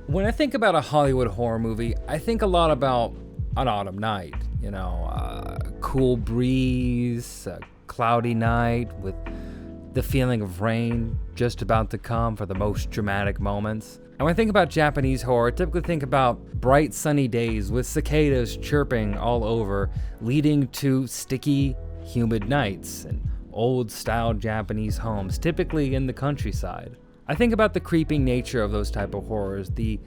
When I think about a Hollywood horror movie, I think a lot about an autumn night. Cool breeze, a cloudy night with the feeling of rain just about to come for the most dramatic moments. And when I think about Japanese horror, I typically think about bright sunny days with cicadas chirping all over, leading to sticky, humid nights and old-style Japanese homes, typically in the countryside. I think about the creeping nature of those type of horrors, the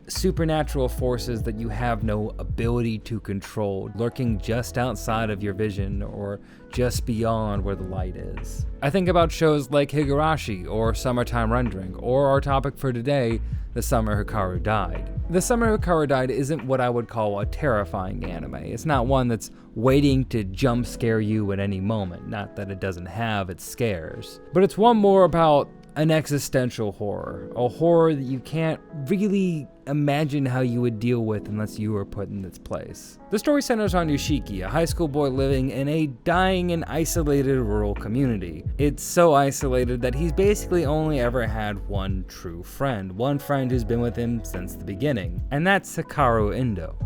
supernatural forces that you have no ability to control, lurking just outside of your vision or just beyond where the light is. I think about shows like Higurashi or Summertime Rendering, or our topic for today, The Summer Hikaru Died. The Summer Hikaru Died isn't what I would call a terrifying anime. It's not one that's waiting to jump scare you at any moment, not that it doesn't have its scares. But it's one more about an existential horror, a horror that you can't really imagine how you would deal with unless you were put in its place. The story centers on Yoshiki, a high school boy living in a dying and isolated rural community. It's so isolated that he's basically only ever had one true friend, one friend who's been with him since the beginning, and that's Hikaru Endo.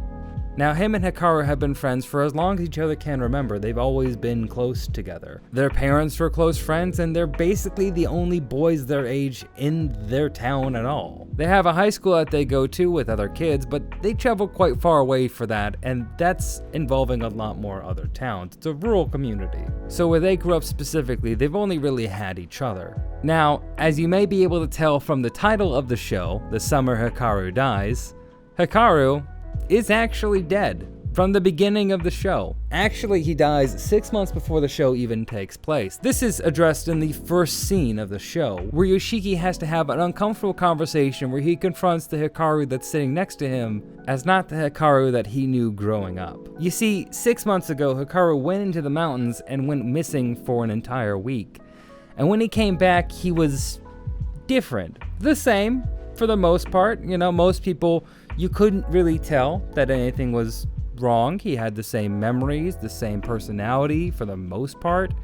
Now, him and Hikaru have been friends for as long as each other can remember. They've always been close together. Their parents were close friends, and they're basically the only boys their age in their town at all. They have a high school that they go to with other kids, but they travel quite far away for that, and that's involving a lot more other towns. It's a rural community. So where they grew up specifically, they've only really had each other. Now, as you may be able to tell from the title of the show, The Summer Hikaru Dies, Hikaru is actually dead from the beginning of the show. Actually, he dies 6 months before the show even takes place. This is addressed in the first scene of the show, where Yoshiki has to have an uncomfortable conversation where he confronts the Hikaru that's sitting next to him as not the Hikaru that he knew growing up. You see, 6 months ago, Hikaru went into the mountains and went missing for an entire week. And when he came back, he was different. The same, for the most part. Most people, you couldn't really tell that anything was wrong. He had the same memories, the same personality for the most part.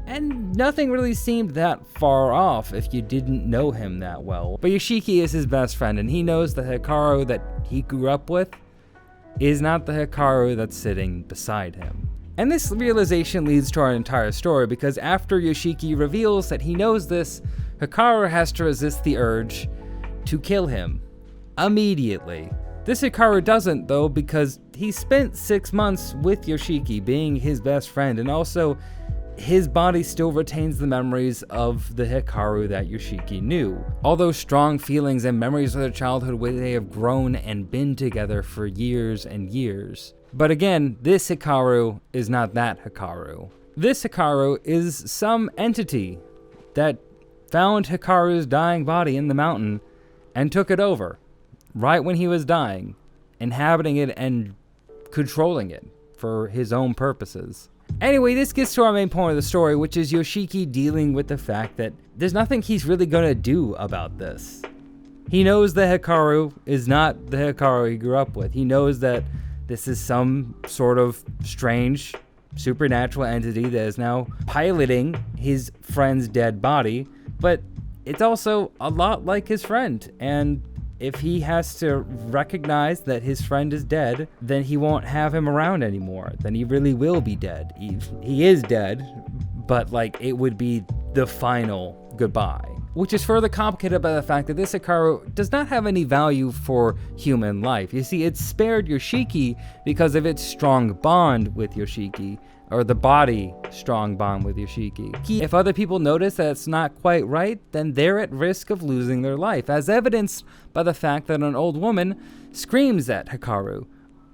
And nothing really seemed that far off if you didn't know him that well. But Yoshiki is his best friend, and he knows the Hikaru that he grew up with is not the Hikaru that's sitting beside him. And this realization leads to our entire story, because after Yoshiki reveals that he knows this, Hikaru has to resist the urge to kill him immediately. This Hikaru doesn't, though, because he spent 6 months with Yoshiki, being his best friend, and also his body still retains the memories of the Hikaru that Yoshiki knew. All those strong feelings and memories of their childhood where they have grown and been together for years and years. But again, this Hikaru is not that Hikaru. This Hikaru is some entity that found Hikaru's dying body in the mountain and took it over right when he was dying, inhabiting it and controlling it for his own purposes. Anyway, this gets to our main point of the story, which is Yoshiki dealing with the fact that there's nothing he's really gonna do about this. He knows the Hikaru is not the Hikaru he grew up with. He knows that this is some sort of strange supernatural entity that is now piloting his friend's dead body, but it's also a lot like his friend, and if he has to recognize that his friend is dead, then he won't have him around anymore. Then he really will be dead. He is dead, but it would be the final goodbye. Which is further complicated by the fact that this Hikaru does not have any value for human life. You see, it spared Yoshiki because of its strong bond with Yoshiki, or the body strong bond with Yoshiki. If other people notice that it's not quite right, then they're at risk of losing their life, as evidenced by the fact that an old woman screams at Hikaru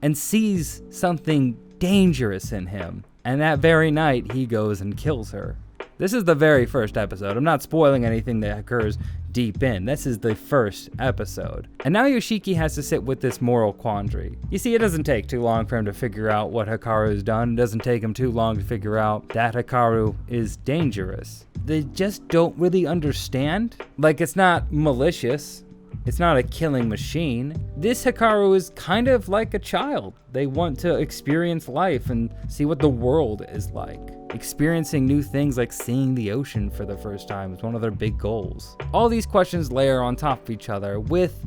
and sees something dangerous in him, and that very night he goes and kills her. This is the very first episode. I'm not spoiling anything that occurs deep in. This is the first episode. And now Yoshiki has to sit with this moral quandary. You see, it doesn't take too long for him to figure out what Hikaru's done. It doesn't take him too long to figure out that Hikaru is dangerous. They just don't really understand. It's not malicious. It's not a killing machine. This Hikaru is kind of like a child. They want to experience life and see what the world is like. Experiencing new things like seeing the ocean for the first time is one of their big goals. All these questions layer on top of each other with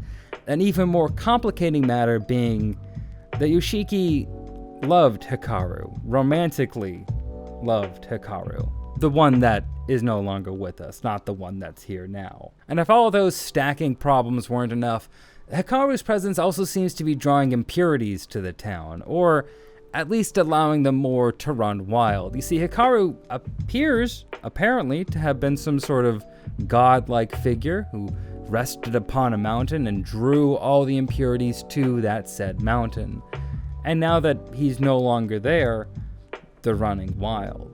An even more complicating matter being that Yoshiki loved Hikaru, romantically loved Hikaru. The one that is no longer with us, not the one that's here now. And if all those stacking problems weren't enough, Hikaru's presence also seems to be drawing impurities to the town, or at least allowing them more to run wild. You see, Hikaru appears, apparently, to have been some sort of godlike figure who rested upon a mountain and drew all the impurities to that said mountain. And now that he's no longer there, they're running wild.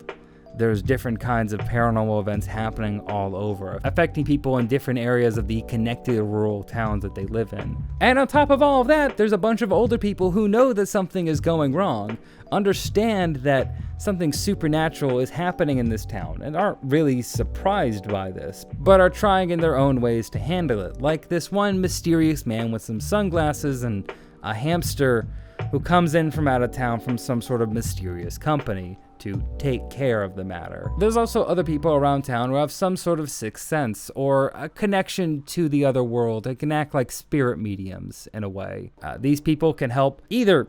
There's different kinds of paranormal events happening all over, affecting people in different areas of the connected rural towns that they live in. And on top of all of that, there's a bunch of older people who know that something is going wrong, understand that something supernatural is happening in this town, and aren't really surprised by this, but are trying in their own ways to handle it. Like this one mysterious man with some sunglasses and a hamster who comes in from out of town from some sort of mysterious company to take care of the matter. There's also other people around town who have some sort of sixth sense or a connection to the other world. They can act like spirit mediums in a way. These people can help either,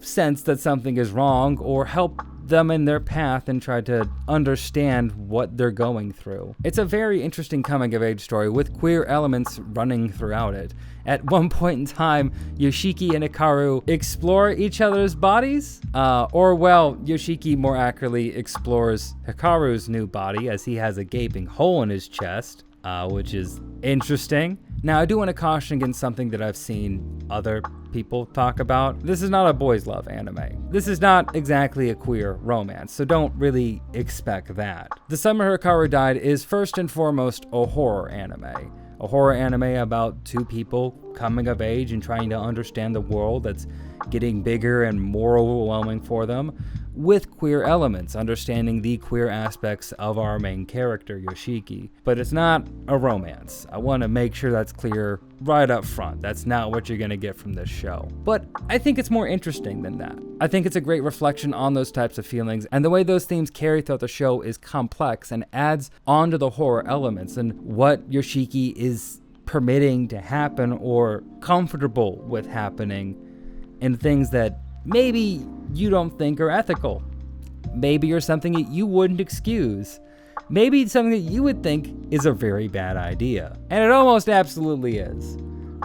sense that something is wrong or help them in their path and try to understand what they're going through. It's a very interesting coming of age story with queer elements running throughout it. At one point in time, Yoshiki and Hikaru explore each other's bodies, Yoshiki more accurately explores Hikaru's new body as he has a gaping hole in his chest, which is interesting. Now, I do want to caution against something that I've seen other people talk about. This is not a boys' love anime. This is not exactly a queer romance, so don't really expect that. The Summer Hikaru Died is first and foremost a horror anime. A horror anime about two people coming of age and trying to understand the world that's getting bigger and more overwhelming for them, with queer elements, understanding the queer aspects of our main character, Yoshiki. But it's not a romance. I want to make sure that's clear right up front. That's not what you're going to get from this show. But I think it's more interesting than that. I think it's a great reflection on those types of feelings, and the way those themes carry throughout the show is complex and adds onto the horror elements and what Yoshiki is permitting to happen or comfortable with happening in things that maybe you don't think are ethical. Maybe you're something that you wouldn't excuse. Maybe it's something that you would think is a very bad idea. And it almost absolutely is.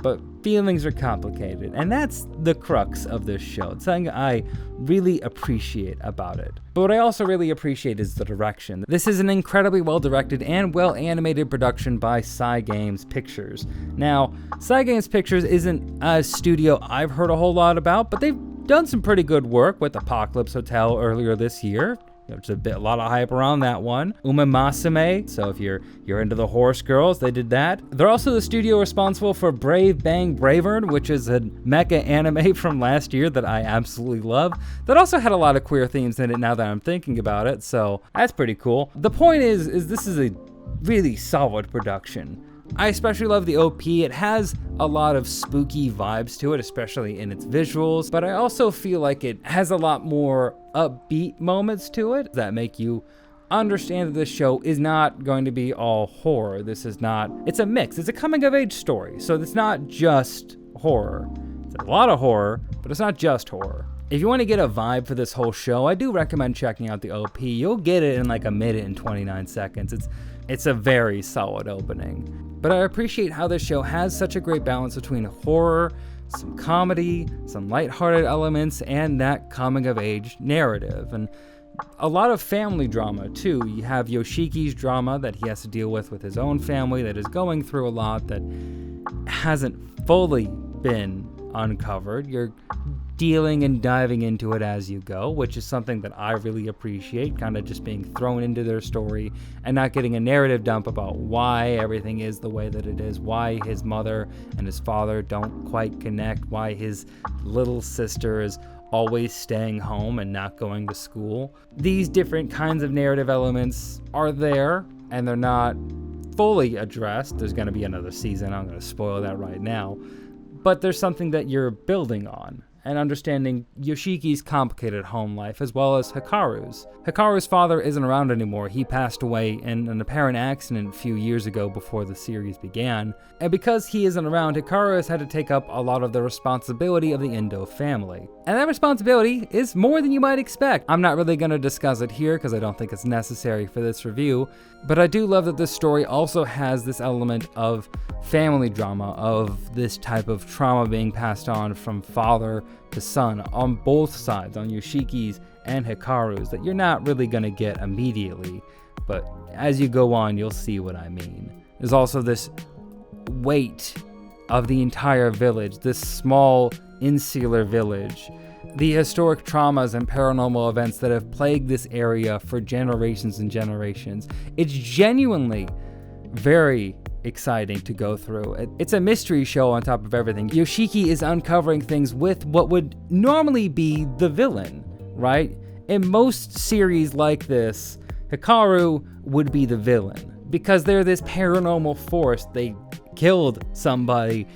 But feelings are complicated, and that's the crux of this show. It's something I really appreciate about it. But what I also really appreciate is the direction. This is an incredibly well-directed and well-animated production by Cygames Pictures. Now, Cygames Pictures isn't a studio I've heard a whole lot about, but they've done some pretty good work with Apocalypse Hotel earlier this year. There's a lot of hype around that one. Umamusume, so if you're into the horse girls, they did that. They're also the studio responsible for Brave Bang Bravern, which is a mecha anime from last year that I absolutely love. That also had a lot of queer themes in it now that I'm thinking about it, so that's pretty cool. The point is this is a really solid production. I especially love the OP. It has a lot of spooky vibes to it, especially in its visuals, but I also feel like it has a lot more upbeat moments to it that make you understand that this show is not going to be all horror. It's a mix. It's a coming of age story, so it's not just horror. It's a lot of horror, but it's not just horror. If you want to get a vibe for this whole show, I do recommend checking out the OP. You'll get it in like a minute and 29 seconds. It's a very solid opening. But I appreciate how this show has such a great balance between horror, some comedy, some lighthearted elements, and that coming-of-age narrative. And a lot of family drama, too. You have Yoshiki's drama that he has to deal with his own family that is going through a lot that hasn't fully been uncovered. You're dealing and diving into it as you go, which is something that I really appreciate, kind of just being thrown into their story and not getting a narrative dump about why everything is the way that it is, why his mother and his father don't quite connect, why his little sister is always staying home and not going to school. These different kinds of narrative elements are there, and they're not fully addressed. There's going to be another season. I'm going to spoil that right now. But there's something that you're building on. and understanding Yoshiki's complicated home life as well as Hikaru's. Hikaru's father isn't around anymore. He passed away in an apparent accident a few years ago before the series began. And because he isn't around, Hikaru has had to take up a lot of the responsibility of the Endo family. And that responsibility is more than you might expect. I'm not really going to discuss it here because I don't think it's necessary for this review, but I do love that this story also has this element of family drama, of this type of trauma being passed on from father to son on both sides, on Yoshiki's and Hikaru's, that you're not really going to get immediately, but as you go on, you'll see what I mean. There's also this weight of the entire village, this small insular village, the historic traumas and paranormal events that have plagued this area for generations and generations. It's genuinely very exciting to go through. It's a mystery show on top of everything. Yoshiki is uncovering things with what would normally be the villain, right? In most series like this, Hikaru would be the villain because they're this paranormal force. They killed somebody.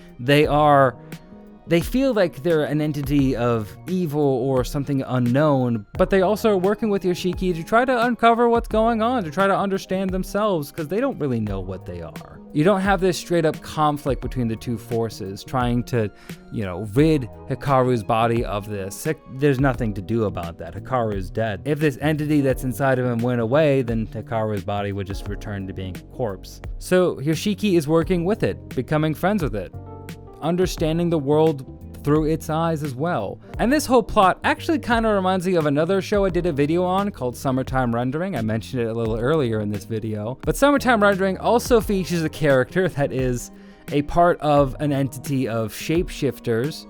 They feel like they're an entity of evil or something unknown, but they also are working with Yoshiki to try to uncover what's going on, to try to understand themselves, because they don't really know what they are. You don't have this straight up conflict between the two forces trying to, rid Hikaru's body of this. There's nothing to do about that. Hikaru is dead. If this entity that's inside of him went away, then Hikaru's body would just return to being a corpse. So Yoshiki is working with it, becoming friends with it, understanding the world through its eyes as well. And this whole plot actually kind of reminds me of another show I did a video on called Summertime Rendering. I mentioned it a little earlier in this video. But Summertime Rendering also features a character that is a part of an entity of shapeshifters,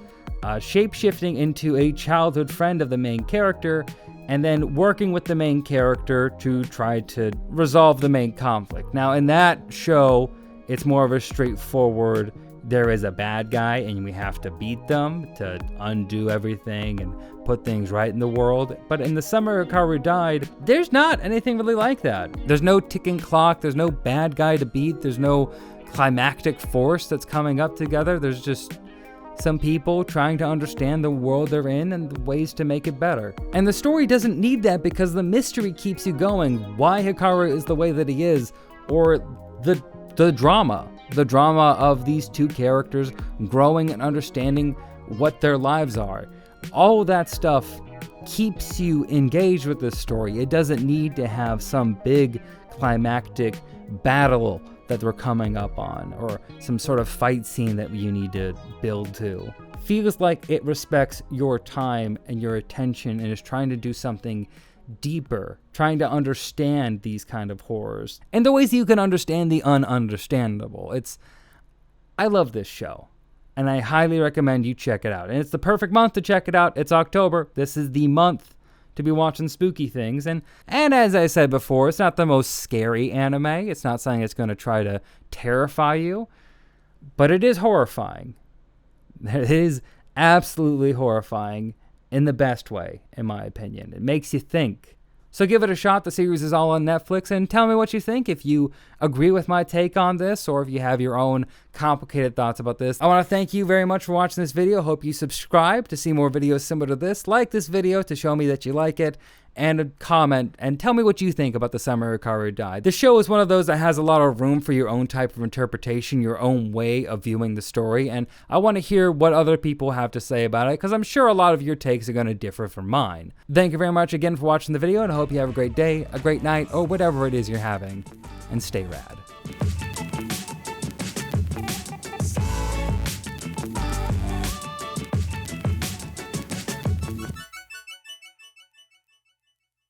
shape-shifting into a childhood friend of the main character, and then working with the main character to try to resolve the main conflict. Now, in that show, it's more of a straightforward, there is a bad guy and we have to beat them to undo everything and put things right in the world. But in The Summer Hikaru Died, there's not anything really like that. There's no ticking clock, there's no bad guy to beat, there's no climactic force that's coming up together. There's just some people trying to understand the world they're in and the ways to make it better. And the story doesn't need that because the mystery keeps you going. Why Hikaru is the way that he is, or the drama of these two characters growing and understanding what their lives are. All that stuff keeps you engaged with this story. It doesn't need to have some big climactic battle that we're coming up on or some sort of fight scene that you need to build to. Feels like it respects your time and your attention and is trying to do something deeper, trying to understand these kind of horrors and the ways you can understand the ununderstandable. I love this show and I highly recommend you check it out. And it's the perfect month to check it out. It's October. This is the month to be watching spooky things. And as I said before, it's not the most scary anime. It's not something that's going to try to terrify you, but it is horrifying. It is absolutely horrifying. In the best way, in my opinion. It makes you think. So give it a shot. The series is all on Netflix, and tell me what you think. If you agree with my take on this, or if you have your own complicated thoughts about this. I want to thank you very much for watching this video. Hope you subscribe to see more videos similar to this. Like this video to show me that you like it, and comment and tell me what you think about The Summer Hikaru Died. This show is one of those that has a lot of room for your own type of interpretation, your own way of viewing the story, and I want to hear what other people have to say about it, because I'm sure a lot of your takes are going to differ from mine. Thank you very much again for watching the video, and I hope you have a great day, a great night, or whatever it is you're having, and stay rad.